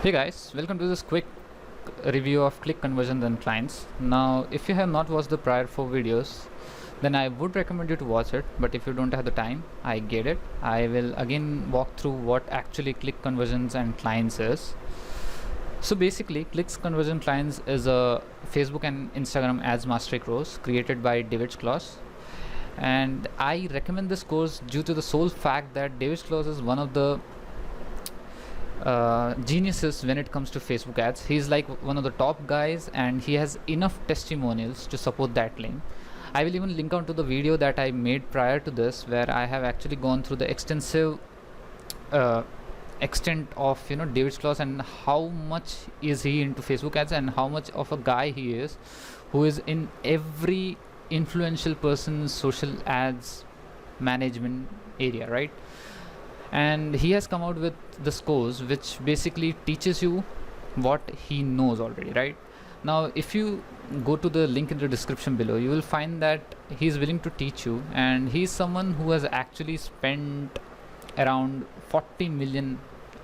Hey guys, welcome to this quick review of click conversions and clients. Now, if you have not watched the prior 4 videos, then I would recommend you to watch it. But if you don't have the time, I get it. I will again walk through what actually click conversions and clients is. So basically, clicks conversion clients is a Facebook and Instagram ads mastery course created by David Schloss. And I recommend this course due to the sole fact that David Schloss is one of the geniuses when it comes to Facebook ads. He's like one of the top guys, and he has enough testimonials to support that claim. I will even link out to the video that I made prior to this, where I have actually gone through the extensive extent of David Schloss and how much is he into Facebook ads and how much of a guy he is, who is in every influential person's social ads management area, right? And he has come out with this course which basically teaches you what he knows already, right? Now if you go to the link in the description below, you will find that he's willing to teach you, and he's someone who has actually spent around 40 million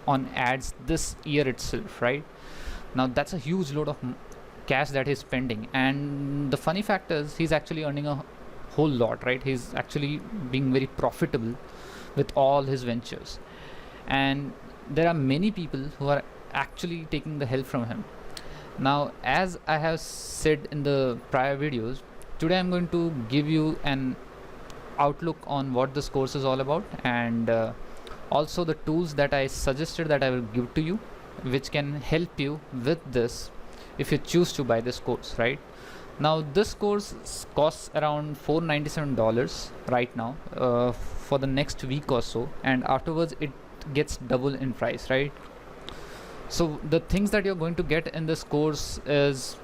on ads this year itself, right? Now that's a huge load of cash that he's spending, and the funny fact is he's actually earning a whole lot, right? He's actually being very profitable with all his ventures, and there are many people who are actually taking the help from him. Now, as I have said in the prior videos, today I'm going to give you an outlook on what this course is all about, and also the tools that I suggested that I will give to you, which can help you with this if you choose to buy this course, right? Now this course costs around $497 right now for the next week or so, and afterwards it gets double in price, right? So the things that you're going to get in this course is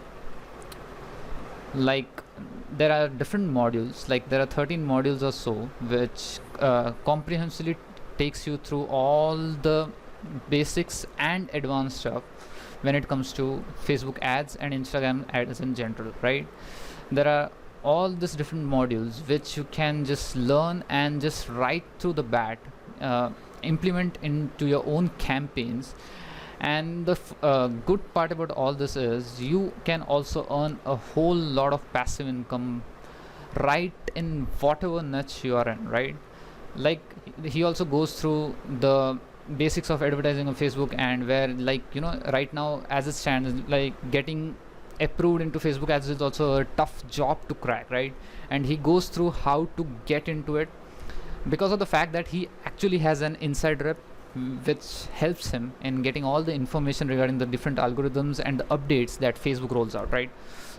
like there are different modules, like there are 13 modules or so, which comprehensively takes you through all the basics and advanced stuff when it comes to Facebook ads and Instagram ads in general, right? There are all these different modules which you can just learn and just right through the bat implement into your own campaigns. And the good part about all this is you can also earn a whole lot of passive income right in whatever niche you are in, right? Like he also goes through the basics of advertising on Facebook, and where, like, right now as it stands, like getting approved into Facebook ads is also a tough job to crack, right? And he goes through how to get into it because of the fact that he actually has an inside rep which helps him in getting all the information regarding the different algorithms and the updates that Facebook rolls out, right?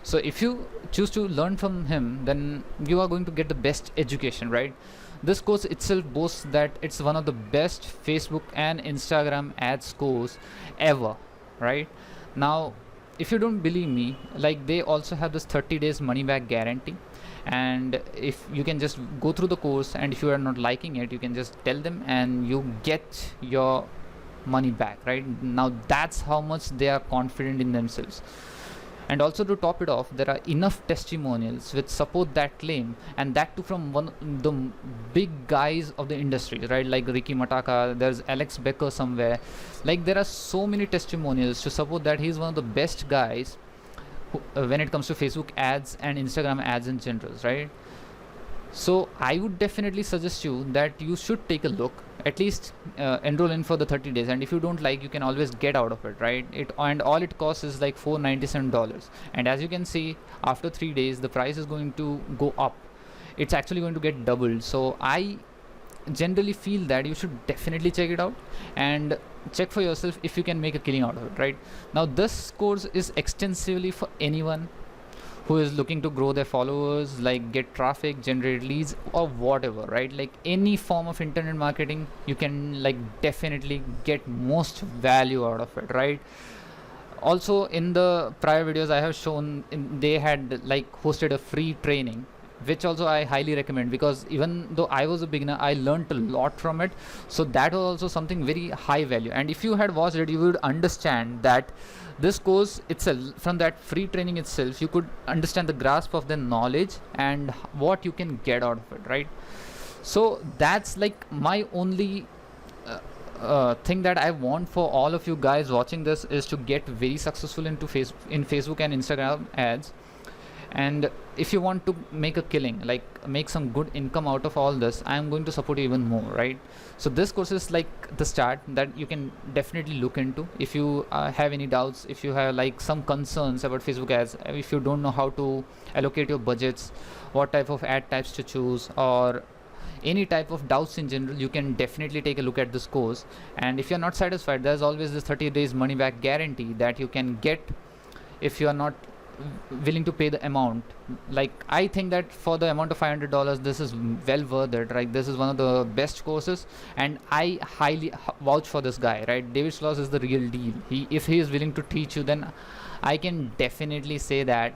So if you choose to learn from him, then you are going to get the best education, right? This course itself boasts that it's one of the best Facebook and Instagram ads course ever, right? Now, if you don't believe me, like they also have this 30 days money back guarantee, and if you can just go through the course, and if you are not liking it, you can just tell them and you get your money back, right? Now that's how much they are confident in themselves. And also, to top it off, there are enough testimonials which support that claim, and that too from one of the big guys of the industry, right? Like Ricky Mataka, there's Alex Becker somewhere. Like there are so many testimonials to support that he's one of the best guys who, when it comes to Facebook ads and Instagram ads in general, right? So I would definitely suggest you that you should take a look, at least enroll in for the 30 days, and if you don't like, you can always get out of it, right? And all it costs is like $497, and as you can see, after 3 days the price is going to go up. It's actually going to get doubled. So I generally feel that you should definitely check it out and check for yourself if you can make a killing out of it, right? Now this course is extensively for anyone who is looking to grow their followers, like get traffic, generate leads, or whatever, right? Like any form of internet marketing, you can like definitely get most value out of it, right? Also, in the prior videos I have shown, they had like hosted a free training, which also I highly recommend, because even though I was a beginner, I learned a lot from it. So that was also something very high value, and if you had watched it, you would understand that this course itself, from that free training itself, you could understand the grasp of the knowledge and what you can get out of it, right? So that's like my only thing that I want for all of you guys watching this is to get very successful into Facebook and Instagram ads. And if you want to make a killing, like make some good income out of all this, I am going to support you even more, right? So this course is like the start that you can definitely look into. If you have any doubts, if you have like some concerns about Facebook ads, if you don't know how to allocate your budgets, what type of ad types to choose, or any type of doubts in general, you can definitely take a look at this course. And if you're not satisfied, there's always this 30 days money back guarantee that you can get if you are not willing to pay the amount. Like, I think that for the amount of $500, this is well worth it, right? This is one of the best courses, and I highly vouch for this guy, right? David Schloss is the real deal. If he is willing to teach you, then I can definitely say that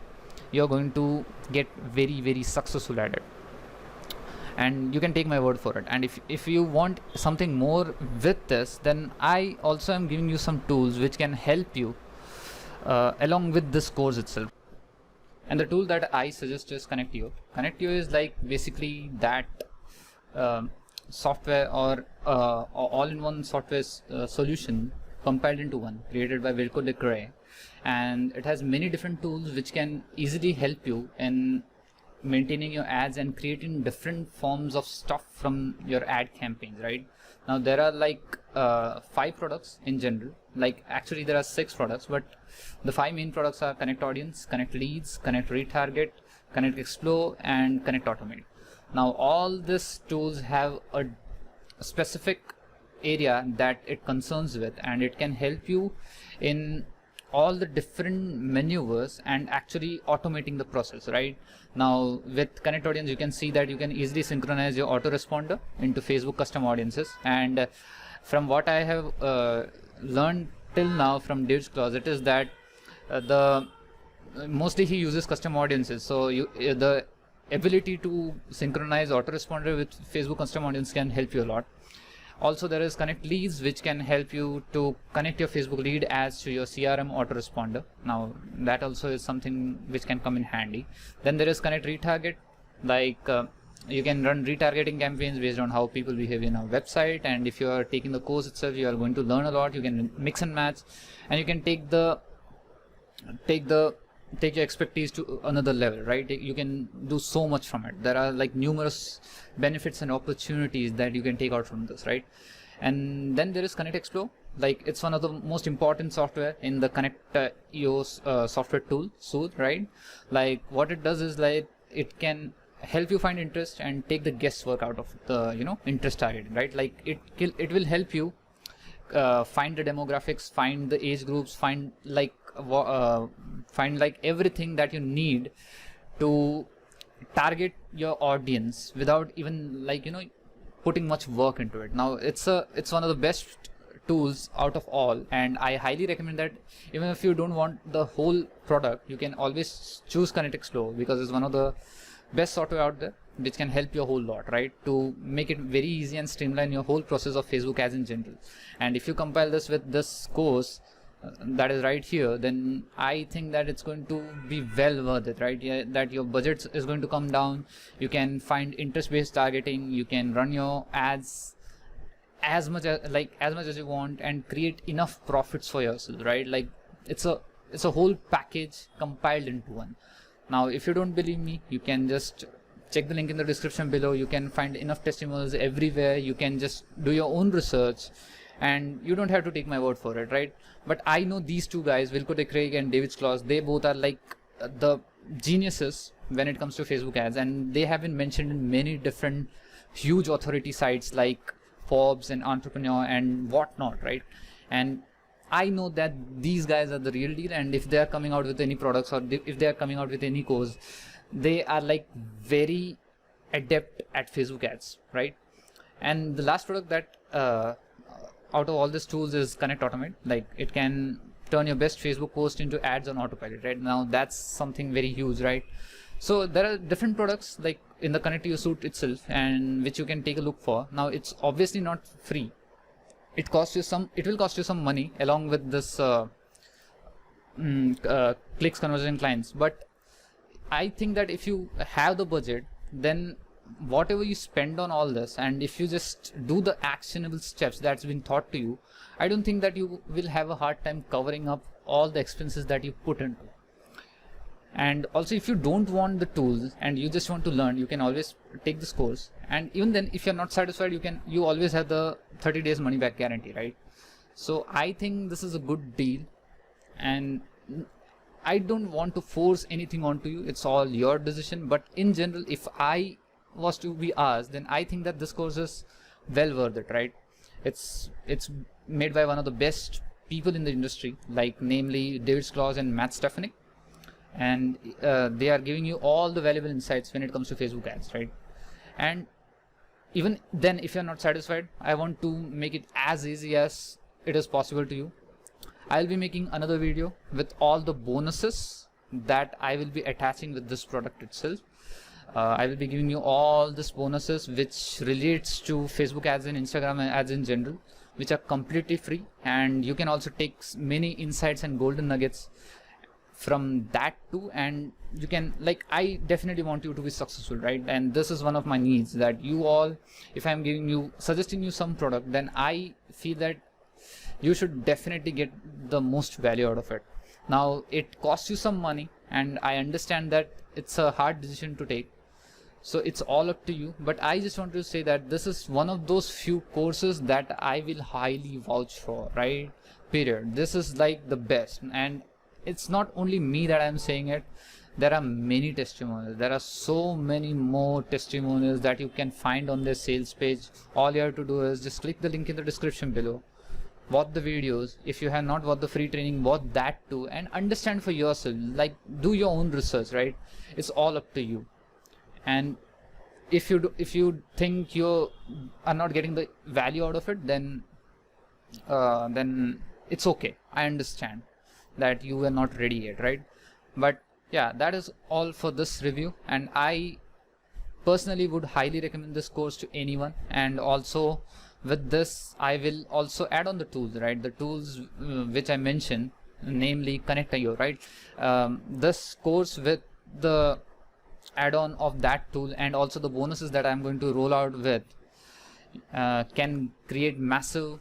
you're going to get very, very successful at it, and you can take my word for it. And if you want something more with this, then I also am giving you some tools which can help you along with this course itself. And the tool that I suggest is Connectio. Connectio is like basically that software or all-in-one software solution compiled into one, created by Wilco de Cray, and it has many different tools which can easily help you in maintaining your ads and creating different forms of stuff from your ad campaigns, right? Now there are like 5 products in general. Like, actually there are 6 products, but the 5 main products are Connect Audience, Connect Leads, Connect Retarget, Connect Explore, and Connect Automate. Now all these tools have a specific area that it concerns with, and it can help you in all the different maneuvers and actually automating the process, right? Now with Connect Audience, you can see that you can easily synchronize your autoresponder into Facebook custom audiences. And from what I have learned till now from David Schloss, it is that mostly he uses custom audiences. So the ability to synchronize autoresponder with Facebook custom audience can help you a lot. Also, there is Connect Leads, which can help you to connect your Facebook lead ads to your CRM autoresponder. Now that also is something which can come in handy. Then there is Connect Retarget. Like you can run retargeting campaigns based on how people behave in our website, and if you are taking the course itself, you are going to learn a lot. You can mix and match, and you can take your expertise to another level, right? You can do so much from it. There are like numerous benefits and opportunities that you can take out from this, right? And then there is Connect Explore. Like, it's one of the most important software in the Connectio software tool suite, right? Like, what it does is like it can help you find interest and take the guesswork out of the interest targeting, right? Like it will help you find the demographics, find the age groups, find like everything that you need to target your audience without even putting much work into it. Now it's one of the best tools out of all, and I highly recommend that even if you don't want the whole product, you can always choose Connect Explore, because it's one of the best software out there which can help you a whole lot, right, to make it very easy and streamline your whole process of Facebook ads in general. And if you compile this with this course that is right here, then I think that it's going to be well worth it, right? Yeah, that your budget is going to come down. You can find interest-based targeting. You can run your ads as much as you want and create enough profits for yourself, right? Like it's a whole package compiled into one. Now if you don't believe me, you can just check the link in the description below. You can find enough testimonials everywhere. You can just do your own research, and you don't have to take my word for it, right? But I know these two guys, Wilco de Cray and David Schloss, they both are like the geniuses when it comes to Facebook ads, and they have been mentioned in many different huge authority sites like Forbes and Entrepreneur and whatnot, right? And I know that these guys are the real deal, and if they are coming out with any products, or if they are coming out with any course, they are like very adept at Facebook ads, right? And the last product that out of all these tools is Connect Automate. Like, it can turn your best Facebook post into ads on autopilot, right? Now that's something very huge, right? So there are different products like in the Connectio suite itself, and which you can take a look for. Now it's obviously not free. It will cost you some money along with this clicks, conversion, clients. But I think that if you have the budget, then whatever you spend on all this, and if you just do the actionable steps that's been taught to you, I don't think that you will have a hard time covering up all the expenses that you put into. And also, if you don't want the tools and you just want to learn, you can always take this course. And even then, if you're not satisfied, you always have the 30 days money back guarantee, right? So I think this is a good deal, and I don't want to force anything onto you. It's all your decision. But in general, if I was to be asked, then I think that this course is well worth it, right? It's made by one of the best people in the industry, like namely David Skloss and Matt Stefanik, and they are giving you all the valuable insights when it comes to Facebook ads, right? And even then, if you're not satisfied, I want to make it as easy as it is possible to you. I'll be making another video with all the bonuses that I will be attaching with this product itself. I will be giving you all these bonuses which relates to Facebook ads and Instagram ads in general, which are completely free, and you can also take many insights and golden nuggets from that too. And you can, like, I definitely want you to be successful, right? And this is one of my needs, that you all, if I'm suggesting you some product, then I feel that you should definitely get the most value out of it. Now, it costs you some money, and I understand that it's a hard decision to take, so it's all up to you. But I just want to say that this is one of those few courses that I will highly vouch for, right? Period. This is like the best. And it's not only me that I'm saying it. There are many testimonials. There are so many more testimonials that you can find on their sales page. All you have to do is just click the link in the description below, watch the videos. If you have not watched the free training, watch that too, and understand for yourself. Like, do your own research, right? It's all up to you. And if you think you are not getting the value out of it, then it's okay. I understand that you were not ready yet, right? But yeah, that is all for this review, and I personally would highly recommend this course to anyone. And also, with this, I will also add on the tools, right? The tools which I mentioned, namely Connect.io, right? This course with the add-on of that tool and also the bonuses that I'm going to roll out with can create massive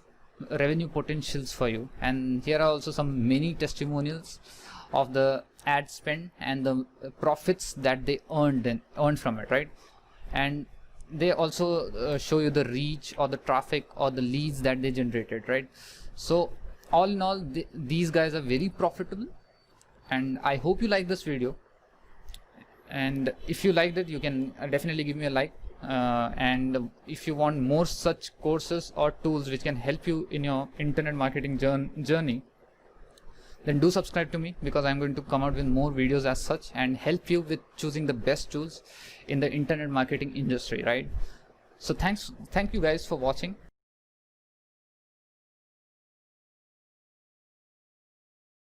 revenue potentials for you. And here are also some many testimonials of the ad spend and the profits that they earned from it, right? And they also show you the reach or the traffic or the leads that they generated, right? So all in all, these guys are very profitable, and I hope you like this video. And if you liked it, you can definitely give me a like, and if you want more such courses or tools which can help you in your internet marketing journey, then do subscribe to me, because I'm going to come out with more videos as such and help you with choosing the best tools in the internet marketing industry, right? So thank you guys for watching.